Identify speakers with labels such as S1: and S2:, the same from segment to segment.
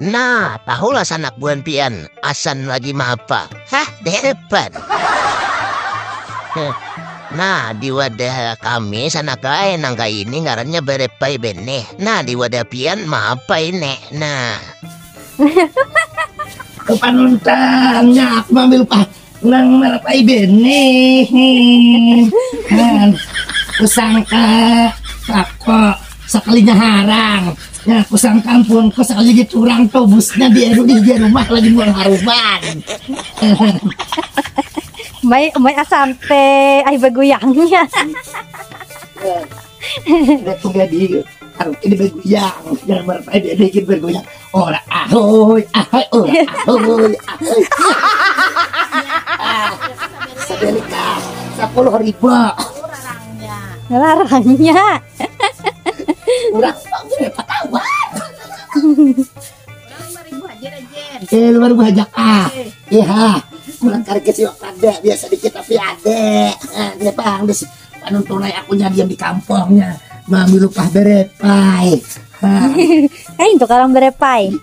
S1: Nah, tahulah sanak buan pian, asan lagi mapa. Hah, depan. Nah, di wadah kami sana kae nangka ini ngarannya berepai bene. Nah, di wadah pian mapa ini. Nah,
S2: Kepanuntannya aku ambil pak nang merapai bene. Kan, kusangka kok sekalinya harang. Ya, kusangka ampun, kok sekali gitu curang tuh busnya di rumah lagi mau haruman.
S3: May asante ay baguyangnya.
S2: Udah tuh gak di harus ini bergoyang, jangan merapai bene ini bergoyang. Ora ahoy, ahoy, ora ahoy, ahoy. Sedelika 10.000.
S3: Larangnya.
S2: Urang berapa tawar? Luar bajak iya. Kurang karget sih ada biasa dikit tapi ada. Dia bang, des panuntunai aku diam di kampungnya. Mami lupa berepai.
S3: Untuk orang berepay.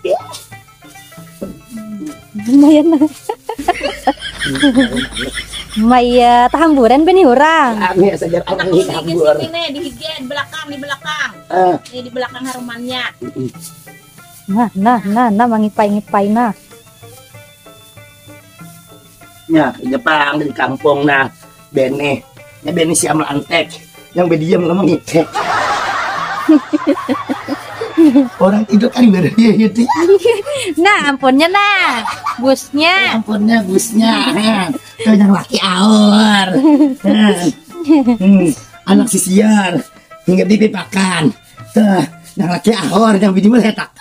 S3: Lumayan na. May tahamburan ba ni orang?
S2: Kami saja orang ini hambur.
S4: Ini di higien belakang di belakang. Ini di belakang harumannya.
S3: Nah, mangipay-ngipay na.
S2: Ya, Jepang di kampung nah bene. Ya bene si amal antek. Yang bediam ngomong itek. Orang tidur kan berdua gitu.
S3: Nah, ampunnya nah. Busnya.
S2: Ampunnya busnya. Tuh yang laki aor. Anak sisiar hingga dipipakan. Tuh yang laki aor yang biji meletak.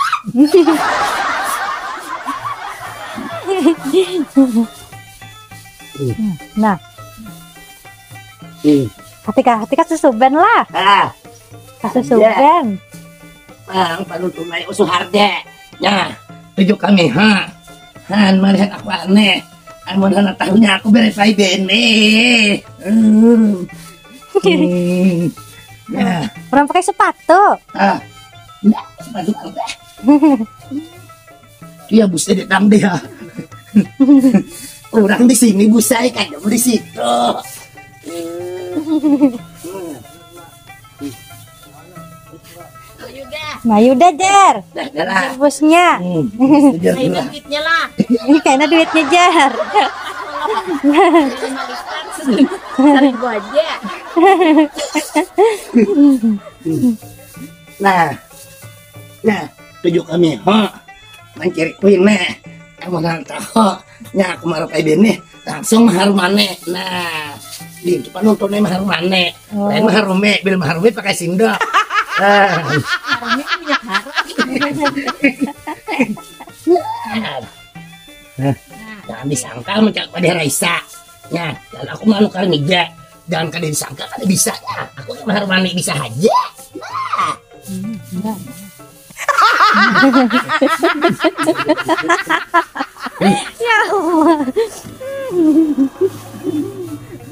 S3: Nah. Hati susuban lah. Kasusuban.
S2: Bang, panuntunai usuharde. Ya, tujuh kami Han melihat aku aneh. Amun hana tahunya aku berepai bene. Ya.
S3: Orang pakai sepatu.
S2: Enggak, sepatu apa? Dia busnya datang dia. Orang di sini busai kan di situ.
S3: Mayu jar.
S2: Dah.
S3: Busnya.
S4: Ini duitnya lah.
S3: Ini kayaknya duitnya jar.
S4: Cari gua aja.
S2: Nah, tujuh kami, mencari kuine, kamu nanti, nya aku marapai bene, langsung maharumane. Nah, di depan nontonnya maharumane, lain maharume, bil maharume pakai sendok.
S4: Harumnya punya harum.
S2: Jangan disangka mencak pada Raisa. Nah, dan aku malu kali ngeja. Jangan kalian disangka kan bisa ya. Aku maharumane bisa aja.
S3: Ya Allah.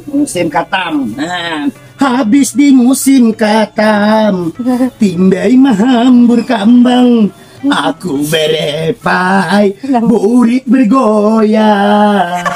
S2: Musim katam. Nah, habis di musim katam, tindai mahambur kambang. Aku berepai, burit bergoyang.